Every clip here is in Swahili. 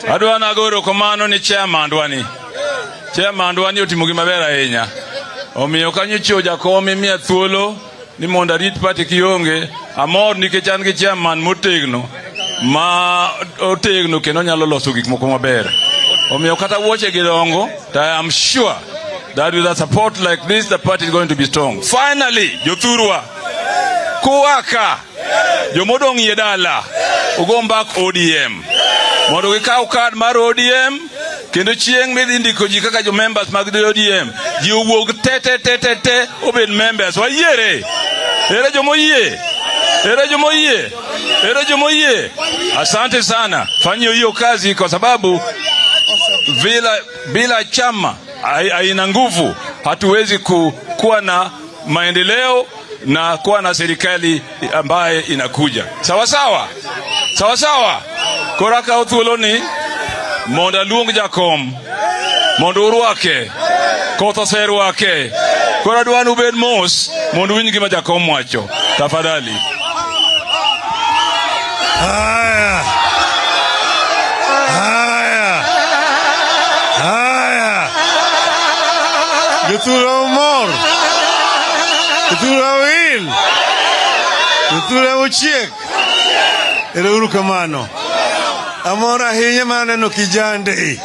Adwana goro komano ni chairman dwani. Chairman dwani otimugi mabera ahinya. Omiyo kanyo choja komi miya thuolo ni mondo arit party kionge amor nikech an gi chairman motegno ma otegno kendo nyalo loso gik moko maber. Omiyo kata wuoche gidongo, I am sure that with a support like this the party is going to be strong. Finally, jothurwa kuwaka jomodong yedala ugombak ODM. Mondo gikaw card mar ODM kendo chieng midhi ndiko ji kaka jo members mag ODM ji owuog te obed members wayiere ere jomoyie asante sana fanyio hiyo kazi kwa sababu bila chama haina nguvu hatuwezi kuwa na maendeleo na kuwa na serikali ambaye inakuja sawa sawa koraka uthuloni monda luong jakom mondo urwake kotho seru wake kora dwanu bed mos mondo winj gima jakom wacho tafadhali. Haya Jutura umor Jutura wil Jutura uchiek ere uru kamano amora ahinya maneno kijande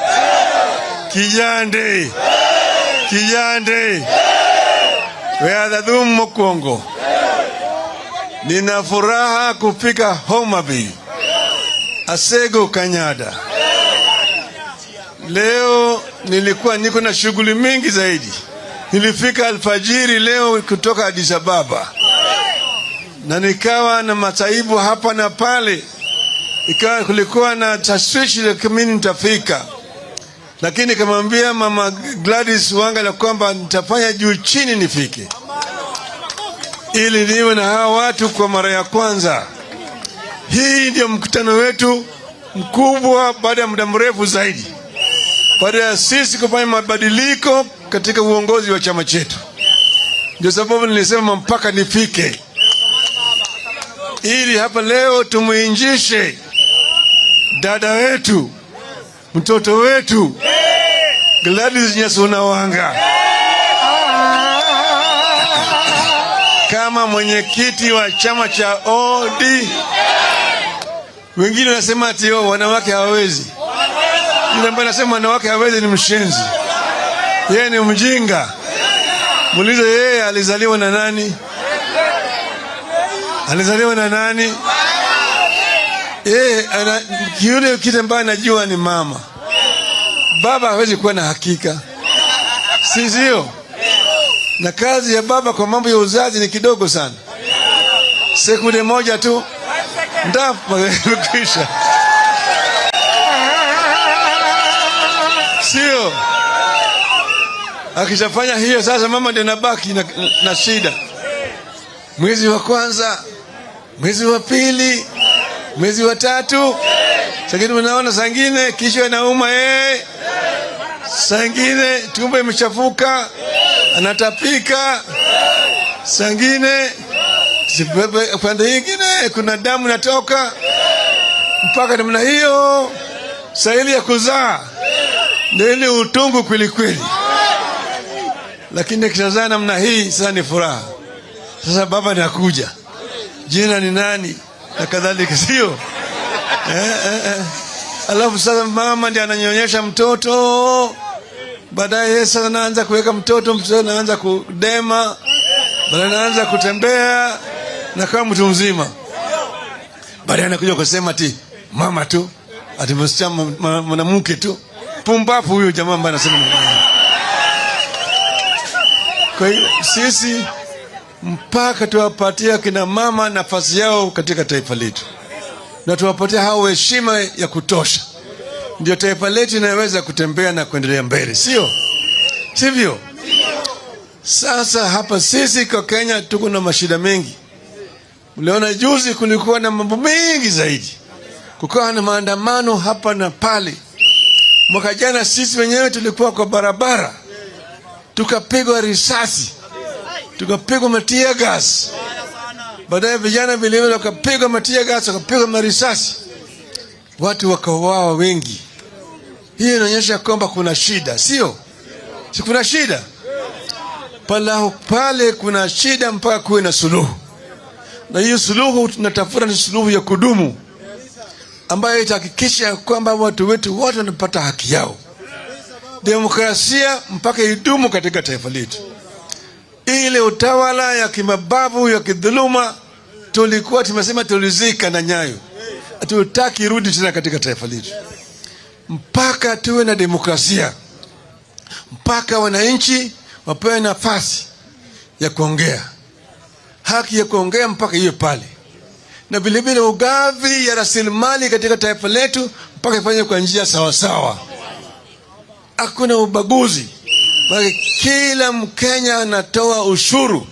weadha dhum mokwongo. Nina furaha kufika Homabay Asego Kanyada. Leo nilikuwa niko na shughuli mingi zaidi. Nilifika alfajiri leo kutoka Addis Ababa na nikawa na mataibu hapa na pale. Ikawa kulikuwa na tashwishi la kama nitafika, lakini nikamwambia mama Gladys Wanga kwamba nitafanya juu chini nifike ili niwe na hawa watu kwa mara ya kwanza. Hii ndio mkutano wetu mkubwa baada ya muda mrefu zaidi, baada ya sisi kufanya mabadiliko katika uongozi wa chama chetu. Ndio sababu nilisema mpaka nifike ili hapa leo tumuinjishe dada wetu, mtoto wetu Gladys Nyasuna Wanga kama mwenyekiti wa chama cha OD. Wengine wanasema ati wanawake hawawezi. Yule ambaye anasema wanawake hawawezi ni mshenzi, yeye ni mjinga. Muulize yeye alizaliwa na nani? Yule kitu ambaye anajua ni mama. Baba hawezi kuwa na hakika, sio? Na kazi ya baba kwa mambo ya uzazi ni kidogo sana, sekunde moja tu kisha sio? Akishafanya hiyo sasa mama ndiye anabaki na shida. Mwezi wa kwanza, mwezi wa pili, mwezi wa tatu, sangine unaona sangine kisha anauma sangine tumbo imechafuka anatapika, sangine pande nyingine kuna damu inatoka, mpaka namna hiyo sahili ya kuzaa ndio ile utungu kweli. Lakini kisha namna hii sasa ni furaha. Sasa baba anakuja, jina ni nani na kadhalika, sio? Alafu sasa mama ndiye ananyonyesha mtoto, baadaye sasa anaanza kuweka mtoto anaanza kudema, baadaye anaanza kutembea na kama mtu mzima. Baadaye anakuja kusema ati mama tu, ati msichana mwanamke tu. Pumbafu huyo jamaa ambaye anasema. Kwa hiyo sisi mpaka tuwapatia kina mama nafasi yao katika taifa letu, na tuwapatia hao heshima ya kutosha, ndio taifa letu linaweza kutembea na kuendelea mbele, sivyo? Sasa hapa sisi kwa Kenya tuko na mashida mengi. Mliona juzi kulikuwa na mambo mengi zaidi, kukawa na maandamano hapa na pale. Mwaka jana sisi wenyewe tulikuwa kwa barabara, tukapigwa risasi, tukapigwa matia gas. Baadaye vijana vile wakapigwa matia gas, wakapigwa marisasi, watu wakauawa wengi. Hii inaonyesha kwamba kuna shida, sio? Si kuna shida? Pale kuna shida mpaka kuwe na suluhu. Na hiyo suluhu tunatafuta ni suluhu ya kudumu ambayo itahakikisha kwamba watu wetu wote wanapata haki yao. Demokrasia mpaka idumu katika taifa letu. Ile utawala ya kimabavu ya kidhuluma tulikuwa tumesema tulizika na nyayo. Hatutaki irudi tena katika taifa letu. Mpaka tuwe na demokrasia. Mpaka wananchi wapewe nafasi ya kuongea. Haki ya kuongea mpaka hiyo pale. Na vile vile ugavi ya rasilimali katika taifa letu mpaka ifanye kwa njia sawa sawa. Hakuna ubaguzi. Kila Mkenya anatoa ushuru.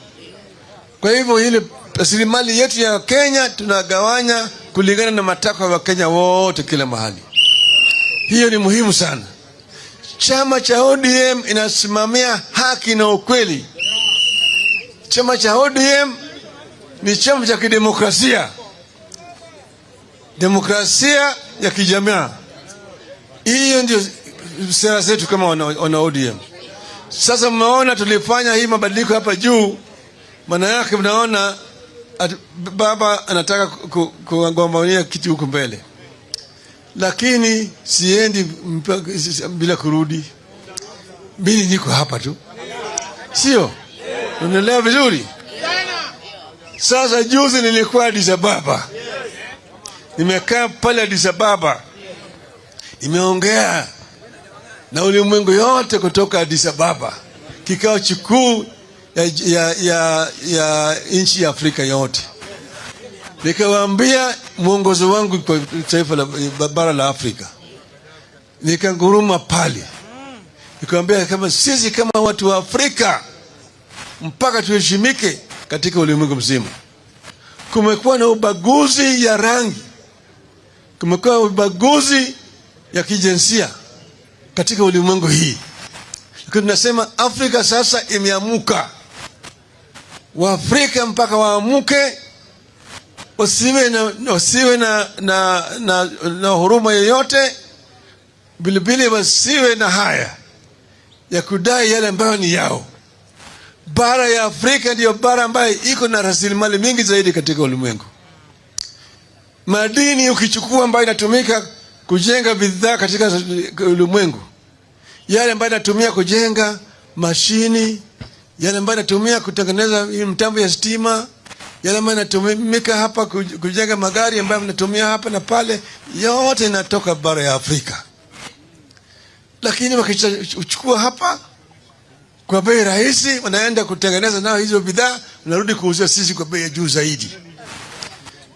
Kwa hivyo ile rasilimali yetu ya Kenya tunagawanya kulingana na matakwa ya Kenya wote kila mahali. Hiyo ni muhimu sana. Chama cha ODM inasimamia haki na ukweli. Chama cha ODM ni chama cha kidemokrasia. Demokrasia ya kijamaa. Hiyo ndio sera zetu kama wana ODM. Sasa mmeona tulifanya hii mabadiliko hapa juu. Maana yake mnaona baba anataka kugombania kiti huko mbele. Lakini siendi bila kurudi. Mimi niko hapa tu. Sio? Unaelewa vizuri? Sasa juzi nilikuwa Addis Ababa. Nimekaa pale Addis Ababa. Nimeongea na ulimwengu yote kutoka Addis Ababa. Kikao kikuu ya nchi ya Afrika yote. Nikawaambia mwongozo wangu kwa taifa la bara la Afrika. Nikanguruma pale. Nikamwambia kama sisi kama watu wa Afrika mpaka tuheshimike katika ulimwengu mzima. Kumekuwa na ubaguzi ya rangi. Kumekuwa ubaguzi ya kijinsia katika ulimwengu hii. Lakini tunasema Afrika sasa imeamuka. Waafrika mpaka waamuke, wasiwe na huruma yoyote, bilibili wasiwe na haya ya kudai yale ambayo ni yao. Bara ya Afrika ndiyo bara ambayo iko na rasilimali mingi zaidi katika ulimwengu. Madini ukichukua ambayo inatumika kujenga bidhaa katika ulimwengu, yale ambayo inatumia kujenga mashini, yale ambayo inatumia kutengeneza mtambo ya stima, yale ambayo inatumika hapa kujenga magari ambayo inatumia hapa na pale, yote inatoka bara ya Afrika. Lakini wakichukua hapa kwa bei rahisi, wanaenda kutengeneza nao hizo bidhaa, wanarudi kuuzia sisi kwa bei ya juu zaidi.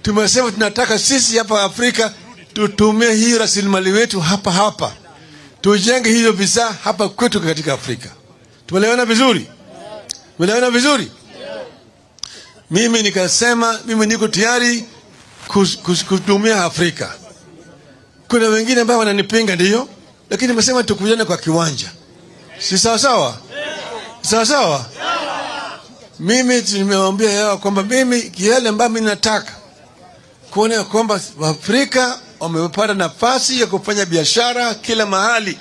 Tumesema tunataka sisi hapa Afrika tutumie hii rasilimali wetu hapa. Tujenge hizo bidhaa hapa kwetu katika Afrika. Tumeelewana vizuri? Tumeelewana vizuri? Mimi nikasema mimi niko tayari kutumia Afrika. Kuna wengine ambao wananipinga ndio, lakini nimesema tukujane kwa kiwanja. Si sawa sawa? Sawa sawa? Mimi nimewaambia yao kwamba mimi yale ambayo mimi nataka kuona kwamba Afrika wamepata nafasi ya kufanya biashara kila mahali.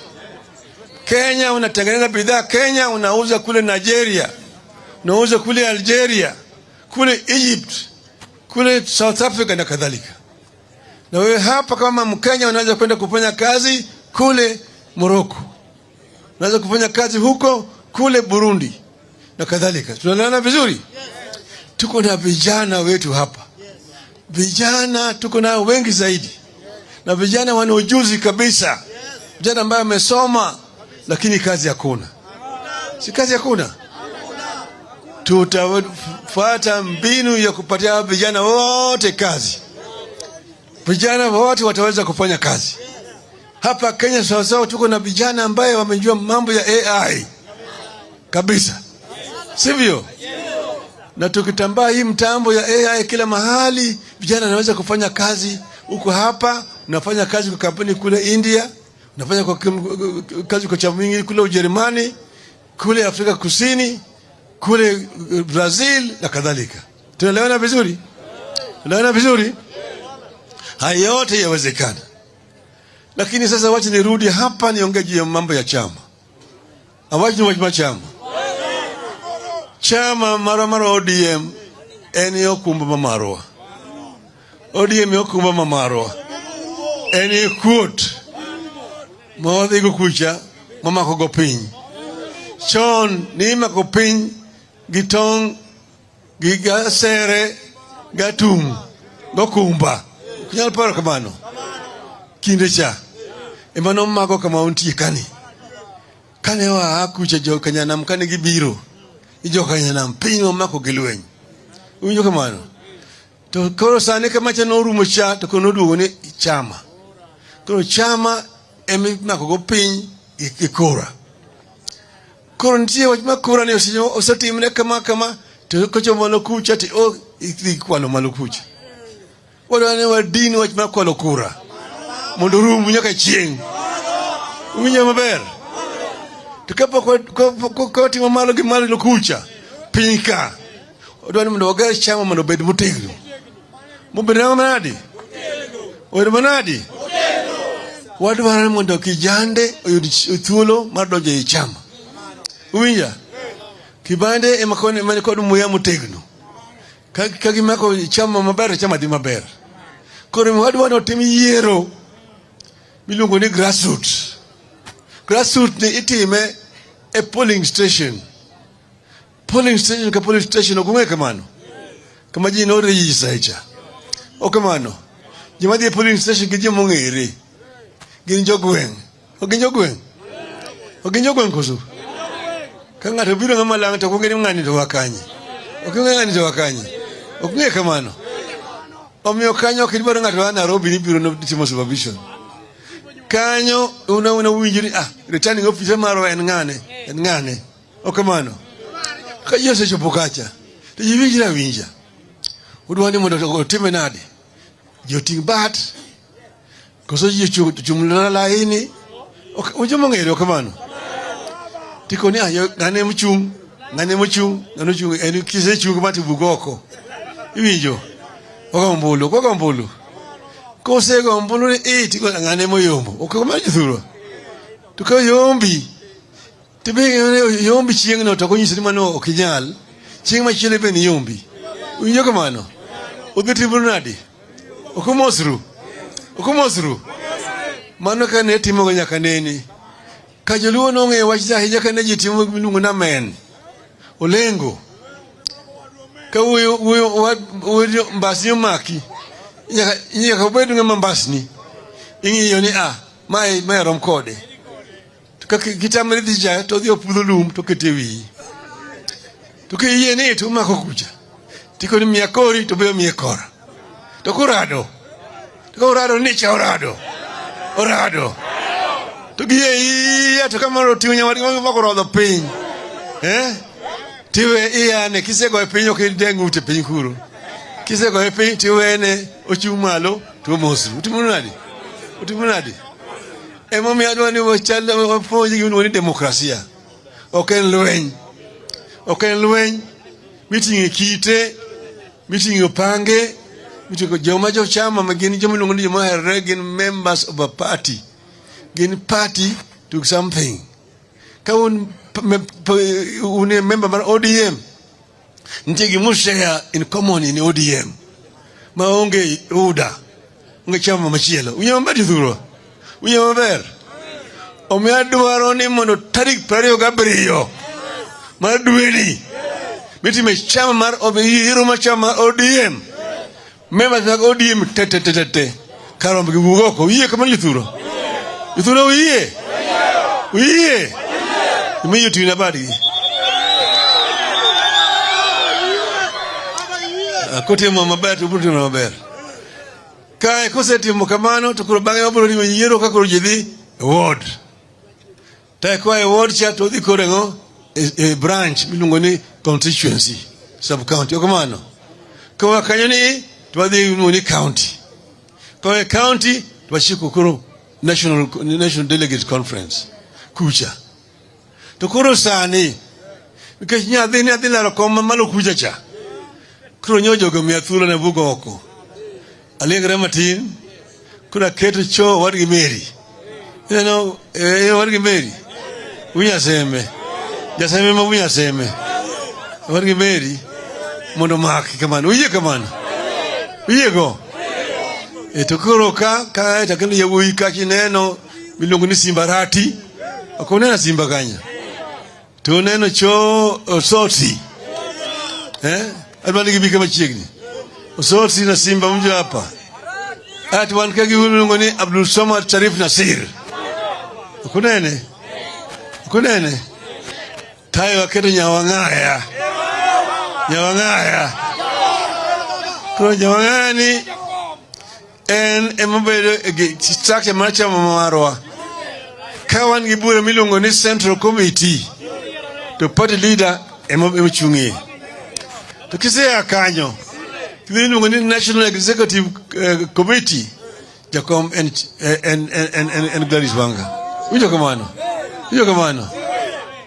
Kenya unatengeneza bidhaa Kenya, unauza kule Nigeria, unauza kule Algeria, kule Egypt, kule South Africa na kadhalika. Na wewe hapa kama Mkenya unaweza kwenda kufanya kazi kule Morocco, unaweza kufanya kazi huko kule Burundi na kadhalika. Tunaelewana vizuri? Tuko na vijana wetu hapa. Vijana tuko nao wengi zaidi. Na vijana wana ujuzi kabisa. Vijana ambao wamesoma lakini kazi hakuna. Si kazi hakuna. Tutafuata mbinu ya kupatia vijana wote kazi. Vijana wote wataweza kufanya kazi. Hapa Kenya sasa tuko na vijana ambao wamejua mambo ya AI kabisa. Sivyo? Na tukitambaa hii mtambo ya AI kila mahali, vijana wanaweza kufanya kazi huko hapa, unafanya kazi kwa kampuni kule India, unafanya kazi kwa chama kule Ujerumani, kule Afrika Kusini, kule Brazil na kadhalika. Tunaelewana vizuri? Tunaelewana vizuri? Haya yote yawezekana. Lakini sasa wacha nirudi hapa niongee juu ya mambo ya chama. Awachi ni chama. Chama mara ODM eni okumba mamarwa. ODM okumba mamarwa. Eni quote. Mawadi kukucha mama kogopin. Chon ni makopin gitong gigasere gatum gokumba. Kunyal paro kamano. Kinde cha. Emano mago kama unti kani. Kane wa akucha jo kanyanam kane gibiro. Ijo kanyanam pinyo mako gilweny. Unjo kamano. To koro sane kama cha noru mocha to kono duone chama. Koro chama emi mako go piny ikora. Koro ntie wachma kora ni osatimne kama to kocho malokucha ti o ikwano malokucha. Wadane wadini wachma kwalo kura. Mondo rumu nyaka chieng. Unya maber. Tukapa kwa timo malo gi malo lokucha. Pinka. Wadane mondo wagar chama mondo bed motegno. Mobedna manadi. Wadu manadi. Wadane mondo kijande oyudi thuolo mar donjo e chama. Unya. Kibande emakone mane kod muya motegno. Kagi mako chama maber chama di maber. Kore wadane otim yiero milungo ni grassroots. Grassroots ni itime a polling station. Polling station ka polling station okunge kamano. Kama jino register icha. O kamano. Jima di polling station ki jimo ngere. Gin jogwen. O gin jogwen. O gin jogwen koso. Kanga to biro ngama lang to kunge ngani to wakanyi. O kunge ngani to wakanyi. O kunge kamano. O mio kanyo kidibaro ngato wa Nairobi ni biro no timo supervision. Kanyo una winjiri returning officer maro en ngane o kamano ka yose chopokacha to yiwinjira winja udwani mondo time nade joting bat koso yichu chumla laini ujomo ngere o kamano tikoni ayo ngane mchung ngano chung en kise chung mati bugoko iwinjo okambulu Kose go mbulu ni tiko ngane moyombo. Okoma jithuro. Tuko yombi. Tibe yombi chieng no to konyisi mano okinyal. Chieng ma chile be ni yombi. Unyo kamano. Ogeti brunadi. Okomosru. Mano kane timo go nyaka neni. Ka joluo no nge wacha hinya kane jitimo milungu na men. Olengo. Ka uyo mbasi maki. Nyaka bedu ngama mbasni ingiyo ni mai rom kode to kitamre dija to dio pudho lum to ketewi to kiye ni to mako kucha tiko ni miakori to be miakora to kurado ni cha orado to giye to kamaro tiunya wadi mako rodho piny tiwe ne kisego e piny ok dengu te piny kuro kisego e piny tiwene ochumalo to mosu utimunadi emo mi adwani wachala wafonji giuno ni demokrasia oken lweny mitingi kite mitingi pange mitingo joma jo chama magini joma lungo ni joma herregin members of a party gin party to something ka un member mar ODM ntigi mushare in common in ODM maonge uda nge chama machielo unyama mbadi thuro unyama ber omiadwaro ni mono tarik 27 mar dweni mitime chama mar obihiro ma chama ODM mema za ODM tete karombe gugoko wiye kama yithuro wiye imiyo tina badi kote maber to bruto maber kai koseti mokamano to kuro bange mabro ni yiero ka kuro jidhi ward tai kwa ward cha to dhi korengo a branch milungo ni constituency sub county okamano kwa kanyo ni to dhi ni county kwa county to shiko kuro national delegate conference kucha to kuro sani bikanya dhi la koma malo kucha cha kuro nyojo go miathulo na bugo oko alingre matin kuna keto cho wadi meri You know, what you marry? We are same. Just remember we are same. What you marry? Monomark, come on. We come on. We go. Etokoro ka takani yewi kakineno milongoni simbarati. Akonena simbaganya. Toneno cho soti. Alibali kibika machigni. Soti na simba mjo hapa. Ati wankagi milongoni Abdul Samad Sharif Nasir. Akonene. Tayo aketo nyawangaya. Kwa nyawangani embedo structure macha mamarwa. Kawan gibure milongoni Central Committee. The party leader emchungi. Tukise akanyo. Milongoni National Executive Committee. Jakom and Gladys Wanga. Ujo kamano.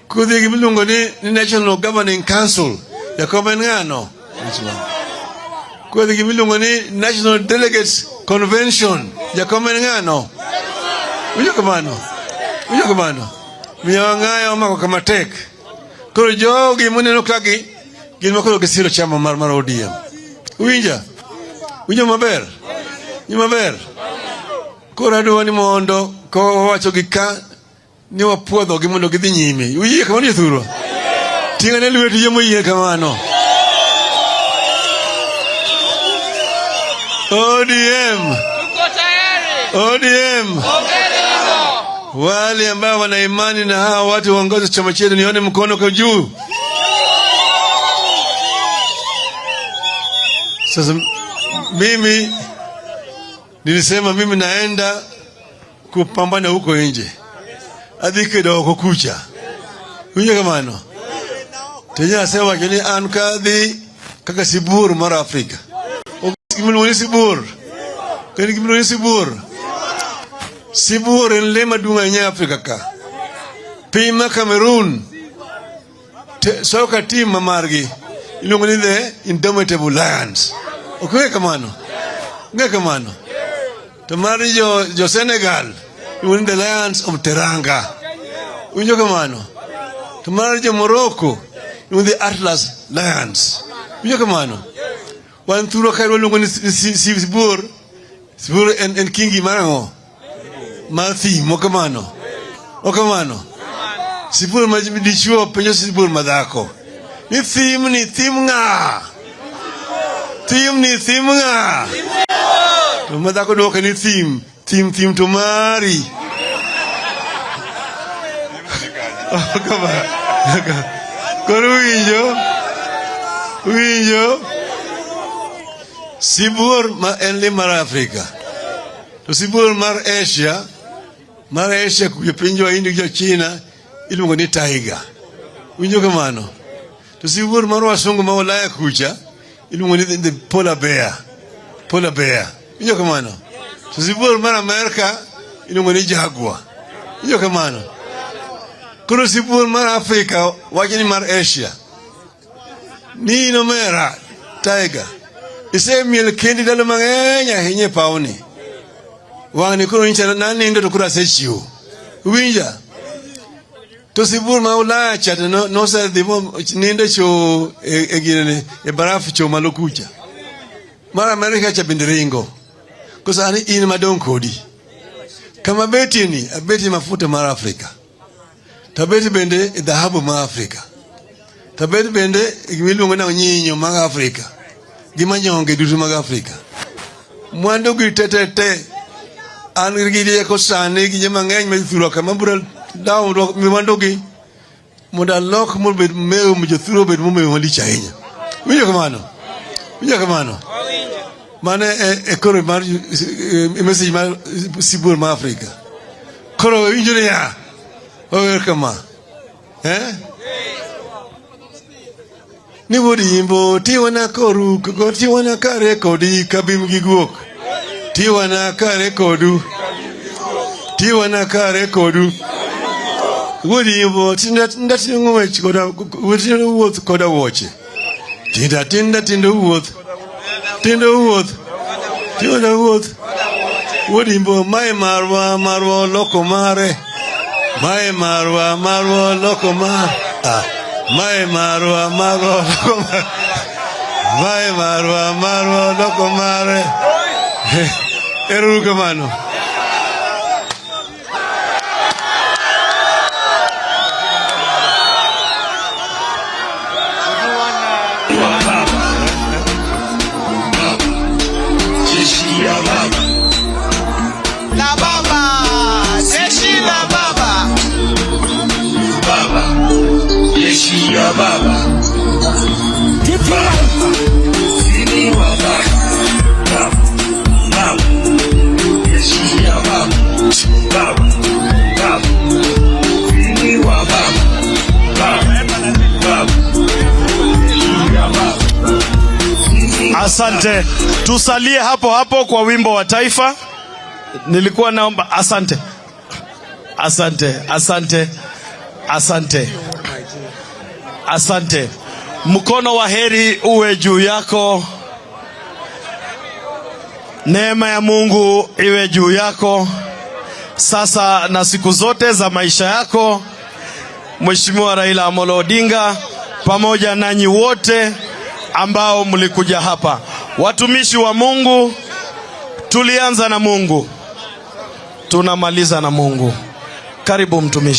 Kudhi milongoni National Governing Council. Jakom ngano. Kudhi milongoni National Delegates Convention. Jakom ngano. Ujo kamano. Miyawangaya omako kamatek. Kuro jogi muneno kagi gilma kuro kesiro chama mar ODM. Uinja maber. Kuro aduwa ni mondo ko wacho gika ni wapuodho gi mondo gidhi nyime. Uyie kamano yethuro. Tingane lweti yemo yie kamano. ODM. Wale ambao wana imani na hawa watu waongoza chama chetu nione mkono kwa juu. Sasa mimi nilisema mimi naenda kupambana huko nje. Hadi kidogo kucha. Unye kamano. Tenya sewa kini ankadhi kaka sibur mara Afrika. Okimuloni sibur. Kani kimuloni sibur. Sibur en lema dunga nya Afrika ka. Pima Cameroon. Soka team mamargi. Ilongoni the Indomitable Lions. Okay kamano. Tamari jo Senegal. Ilongoni the Lions of Teranga. Unyo kamano. Tamari jo Morocco. Ilongoni the Atlas Lions. Unyo kamano. Wan thuro kairo ilongoni Sibur. Sibur en Kingi Marango. Mathi mokamano. Sibur majibidichua penyo sibur madako. Ni thim nga. Madako doka ni thim tumari. Koru winjo. Sibur ma enli mara Afrika. To sibur mar Asia kuja pinjo India kuja China ilungo ni tiger. Winjo kamano. To sibur mar wasungu ma Ulaya kuja ilungo ni the polar bear. Winjo kamano. To sibur mar America ilungo ni jaguar. Winjo kamano. Kuro sibur mar Afrika wajini mar Asia. Ni nomera tiger. Ise miel kendi dalo mangenya hinye paoni. Wangani kuro incha nani ndo tukura sechiu. Uwinja. Tosibur maula chata no sa divo nindo cho egirene barafu cho malokucha. Mara Amerika cha bindiringo. Kosa ani ini madon kodi. Kama beti ni abeti mafuta mara Afrika. Tabeti bende dhahabu mara Afrika. Tabeti bende igimilungo na nyinyo mara Afrika. Gimanyonge dudu mara Afrika. Mwando gitete Angiri ko sane gi jemangeny me thuro kama bura dawo mi wandogi moda lok mo be meu mi thuro be mo me wali chainya. Winjo kamano. Mane koro mar message mar sibur ma Afrika. Koro winjo ya. O kama. Ni wodi imbo tiwana koru ko tiwana kare kodi kabim giguok. Tiwana kare kodu. Wodi imbo ndati ngwech koda wodi wuoth koda woche. Tinda wuoth. Tiwana wuoth. Udimbo mai marwa marwa loko mare. Mai marwa marwa loko mare. Mai marwa marwa loko mare. Mai marwa marwa loko mare. Eruka mano. La baba, jeshi la baba. Baba, jeshi ya baba. Baba, sini wa baba. Baba, jeshi ya baba. Baba, baba, sini wa baba. Baba, jeshi ya baba. Asante. Tusalie hapo hapo kwa wimbo wa taifa. Nilikuwa naomba asante. Asante, asante. Asante. Asante. Mkono wa heri uwe juu yako. Neema ya Mungu iwe juu yako. Sasa na siku zote za maisha yako. Mheshimiwa Raila Odinga pamoja nanyi wote ambao mlikuja hapa. Watumishi wa Mungu, tulianza na Mungu, tunamaliza na Mungu. Karibu mtumishi.